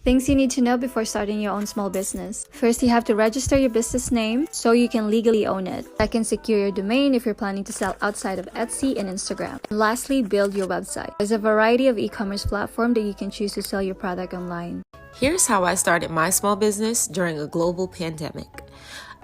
Things you need to know before starting your own small business. First, you have to register your business name so you can legally own it. Second, secure your domain if you're planning to sell outside of Etsy and Instagram. And lastly, build your website. There's a variety of e-commerce platforms that you can choose to sell your product online. Here's how I started my small business during a global pandemic.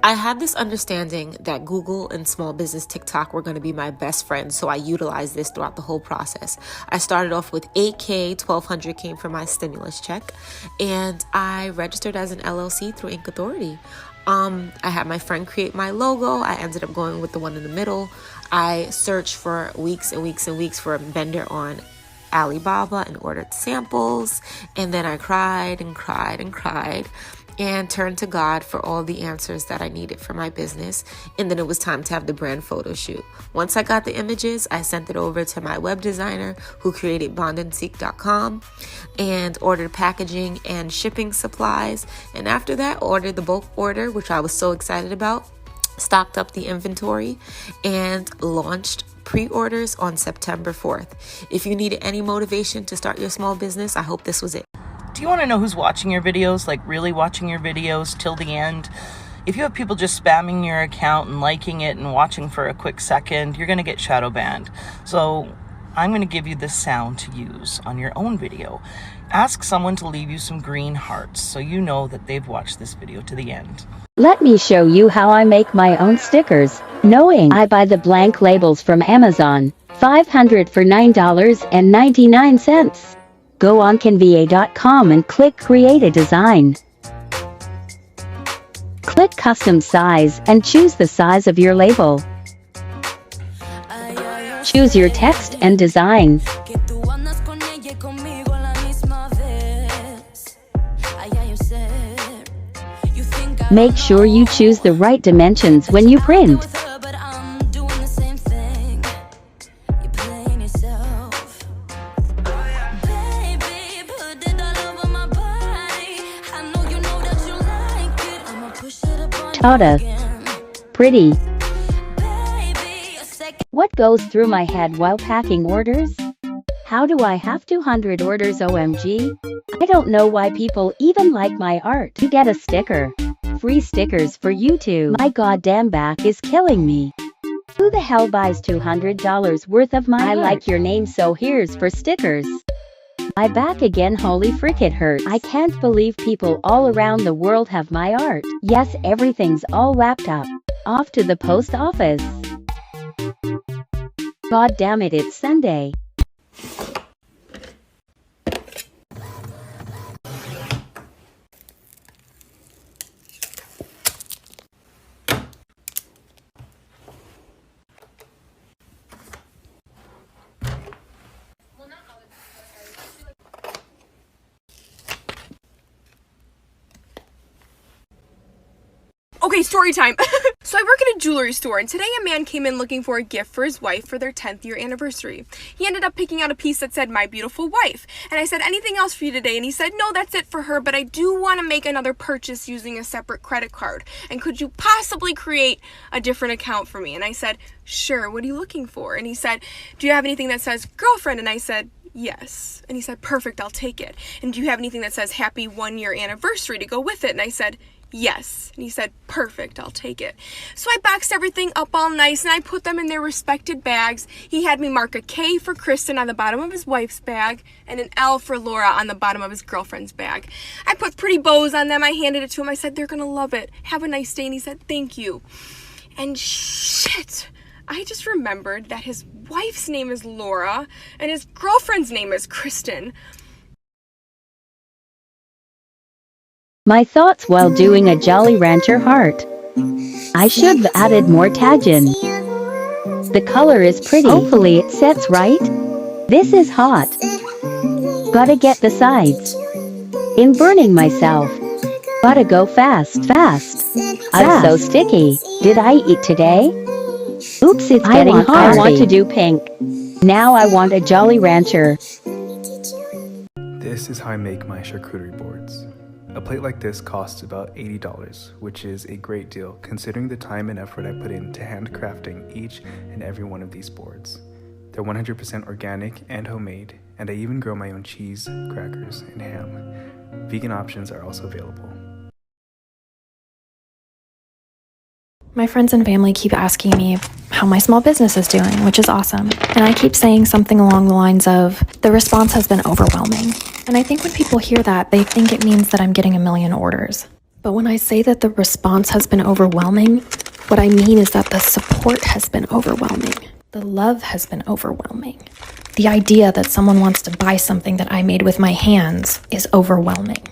I had this understanding that Google and small business TikTok were going to be my best friends, so I utilized this throughout the whole process. I started off with $8K, $1,200 came from my stimulus check, and I registered as an LLC through Inc. Authority. I had my friend create my logo. I ended up going with the one in the middle. I searched for weeks and weeks and weeks for a vendor on Alibaba and ordered samples, and then I cried and turned to God for all the answers that I needed for my business. And then it was time to have the brand photo shoot. Once I got the images, I sent it over to my web designer who created bondandseek.com and ordered packaging and shipping supplies. And after that, ordered the bulk order, which I was so excited about, stocked up the inventory, and launched pre-orders on September 4th. If you needed any motivation to start your small business, I hope this was it. Do you want to know who's watching your videos, like really watching your videos till the end? If you have people just spamming your account and liking it and watching for a quick second, you're going to get shadow banned. So I'm going to give you this sound to use on your own video. Ask someone to leave you some green hearts so you know that they've watched this video to the end. Let me show you how I make my own stickers. Knowing I buy the blank labels from Amazon, 500 for $9.99. Go on canva.com and click Create a Design. Click Custom Size and choose the size of your label. Choose your text and design. Make sure you choose the right dimensions when you print. Tada! Pretty. What goes through my head while packing orders? How do I have 200 orders, OMG? I don't know why people even like my art. You get a sticker. Free stickers for you too. My goddamn back is killing me. Who the hell buys $200 worth of my art? I like your name, so here's for stickers. My back again, holy frick, it hurts. I can't believe people all around the world have my art. Yes, everything's all wrapped up. Off to the post office. God damn it, it's Sunday. Okay, story time. So I work at a jewelry store, and today a man came in looking for a gift for his wife for their 10th year anniversary. He ended up picking out a piece that said, "My beautiful wife." And I said, "Anything else for you today?" And he said, "No, that's it for her, but I do want to make another purchase using a separate credit card. And could you possibly create a different account for me?" And I said, "Sure, what are you looking for?" And he said, "Do you have anything that says girlfriend?" And I said, "Yes." And he said, "Perfect, I'll take it. And do you have anything that says happy 1-year anniversary to go with it?" And I said, "Yes." And he said, "Perfect, I'll take it." So I boxed everything up all nice and I put them in their respected bags. He had me mark a K for Kristen on the bottom of his wife's bag and an L for Laura on the bottom of his girlfriend's bag. I put pretty bows on them. I handed it to him. I said, "They're gonna love it. Have a nice day." And he said, "Thank you." And shit, I just remembered that his wife's name is Laura and his girlfriend's name is Kristen. My thoughts while doing a Jolly Rancher heart. I should have added more Tajin. The color is pretty. Hopefully it sets right. This is hot. Gotta get the sides. In burning myself. Gotta go fast. I'm so sticky. Did I eat today? Oops, it's getting hot. I want to do pink. Now I want a Jolly Rancher. This is how I make my charcuterie boards. A plate like this costs about $80, which is a great deal considering the time and effort I put into handcrafting each and every one of these boards. They're 100% organic and homemade, and I even grow my own cheese, crackers, and ham. Vegan options are also available. My friends and family keep asking me how my small business is doing, which is awesome. And I keep saying something along the lines of, the response has been overwhelming. And I think when people hear that, they think it means that I'm getting a million orders. But when I say that the response has been overwhelming, what I mean is that the support has been overwhelming. The love has been overwhelming. The idea that someone wants to buy something that I made with my hands is overwhelming.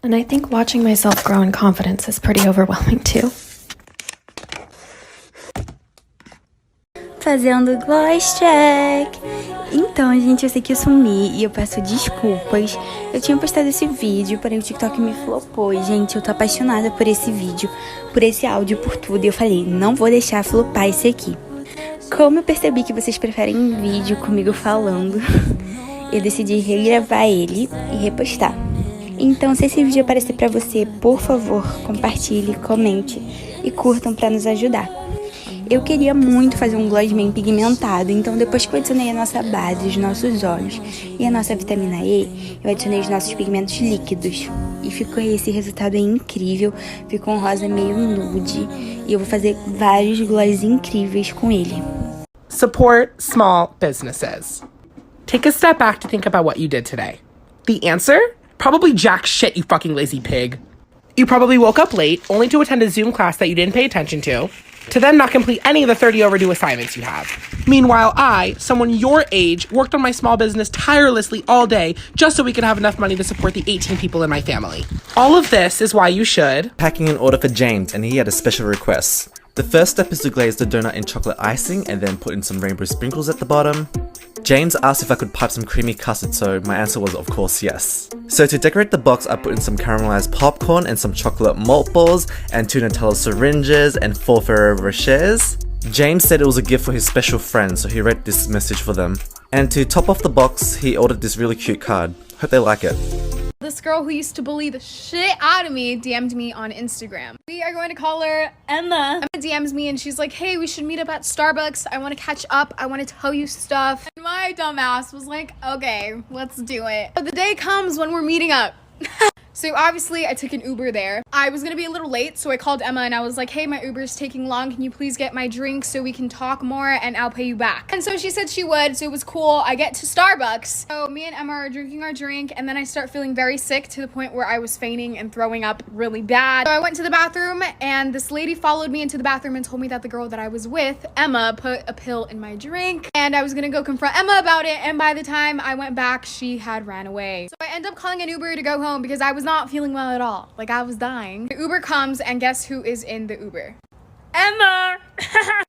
And I think watching myself grow in confidence is pretty overwhelming too. Fazendo gloss check. Então, gente, eu sei que eu sumi e eu peço desculpas. Eu tinha postado esse vídeo, porém o TikTok me flopou. E, gente, eu tô apaixonada por esse vídeo, por esse áudio, por tudo. E eu falei, não vou deixar flopar esse aqui. Como eu percebi que vocês preferem um vídeo comigo falando, eu decidi regravar ele e repostar. Então, se esse vídeo aparecer pra você, por favor, compartilhe, comente e curtam pra nos ajudar. Eu queria muito fazer um gloss bem pigmentado, então depois que eu adicionei a nossa base, os nossos olhos e a nossa vitamina E, eu adicionei os nossos pigmentos líquidos. E ficou esse resultado aí incrível, ficou um rosa meio nude. E eu vou fazer vários gloss incríveis com ele. Support small businesses. Take a step back to think about what you did today. The answer? Probably jack shit, you fucking lazy pig. You probably woke up late, only to attend a Zoom class that you didn't pay attention to then not complete any of the 30 overdue assignments you have. Meanwhile, I, someone your age, worked on my small business tirelessly all day just so we could have enough money to support the 18 people in my family. All of this is why you should... Packing an order for James, and he had a special request. The first step is to glaze the donut in chocolate icing and then put in some rainbow sprinkles at the bottom. James asked if I could pipe some creamy custard, so my answer was of course yes. So to decorate the box, I put in some caramelized popcorn and some chocolate malt balls and 2 Nutella syringes and 4 Ferrero Rochers. James said it was a gift for his special friends, so he read this message for them. And to top off the box, he ordered this really cute card. Hope they like it. This girl who used to bully the shit out of me DM'd me on Instagram. We are going to call her Emma. Emma DMs me and she's like, hey, we should meet up at Starbucks. I want to catch up. I want to tell you stuff. And my dumbass was like, okay, let's do it. But the day comes when we're meeting up. So obviously I took an Uber there. I was gonna be a little late, so I called Emma and I was like, hey, my Uber's taking long. Can you please get my drink so we can talk more and I'll pay you back? And so she said she would, so it was cool. I get to Starbucks. So me and Emma are drinking our drink and then I start feeling very sick to the point where I was fainting and throwing up really bad. So I went to the bathroom and this lady followed me into the bathroom and told me that the girl that I was with, Emma, put a pill in my drink and I was gonna go confront Emma about it, and by the time I went back, she had ran away. So I end up calling an Uber to go home because I was not feeling well at all. Like, I was dying. The Uber comes and guess who is in the Uber? Emma!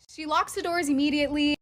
She locks the doors immediately.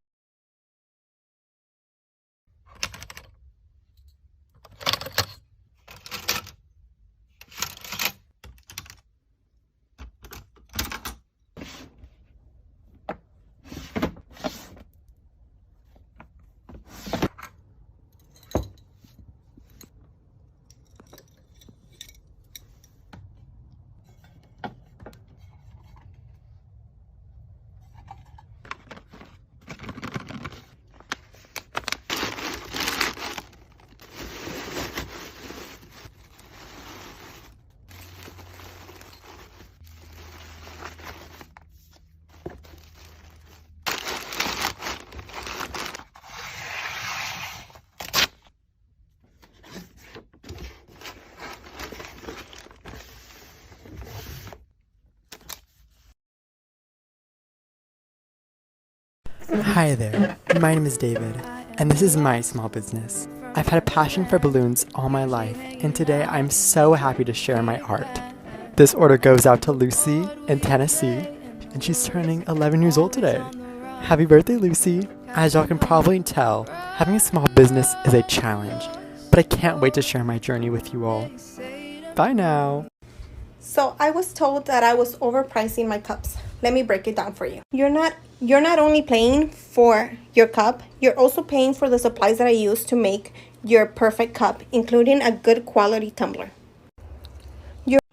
Hi there, my name is David, and this is my small business. I've had a passion for balloons all my life, and today I'm so happy to share my art. This order goes out to Lucy in Tennessee, and she's turning 11 years old today. Happy birthday, Lucy! As y'all can probably tell, having a small business is a challenge, but I can't wait to share my journey with you all. Bye now! So I was told that I was overpricing my cups. Let me break it down for you. You're not only paying for your cup, you're also paying for the supplies that I use to make your perfect cup, including a good quality tumbler.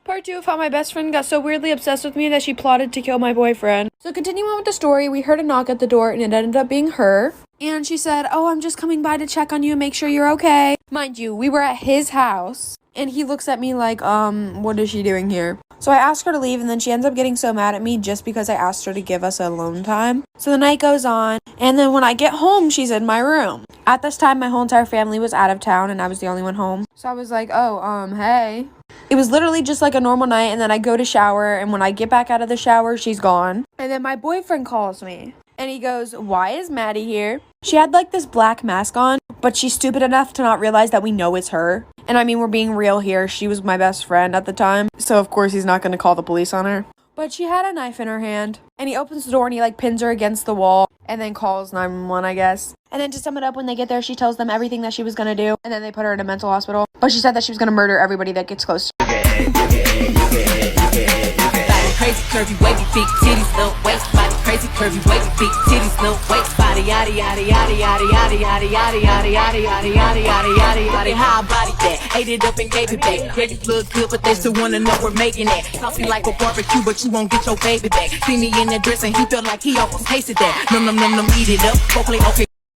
Part 2 of how my best friend got so weirdly obsessed with me that she plotted to kill my boyfriend. So continuing on with the story, we heard a knock at the door and it ended up being her. And she said, "Oh, I'm just coming by to check on you and make sure you're okay." Mind you, we were at his house. And he looks at me like, what is she doing here? So I asked her to leave, and then she ends up getting so mad at me just because I asked her to give us alone time. So the night goes on, and then when I get home, she's in my room. At this time, my whole entire family was out of town, and I was the only one home. So I was like, oh, hey. It was literally just like a normal night, and then I go to shower, and when I get back out of the shower, she's gone. And then my boyfriend calls me, and he goes, "Why is Maddie here?" She had like this black mask on, but she's stupid enough to not realize that we know it's her. And I mean, we're being real here. She was my best friend at the time. So of course he's not going to call the police on her. But she had a knife in her hand. And he opens the door and he like pins her against the wall. And then calls 911, I guess. And then to sum it up, when they get there, she tells them everything that she was going to do. And then they put her in a mental hospital. But she said that she was going to murder everybody that gets close to her. Crazy curvy wavy feet, titties, little waist body. Crazy curvy wavy feet, titties, little waist body. Yada yada yada yada yada yada yada yada yada yada yada yada yada yada. How I body that? Ate it up and gave it back. Ready look good, but they still wanna know we're making it. Saucy like a barbecue, but you won't get your baby back. See me in that dress and he felt like he almost tasted that. Num num num num, eat it up. Go play okay,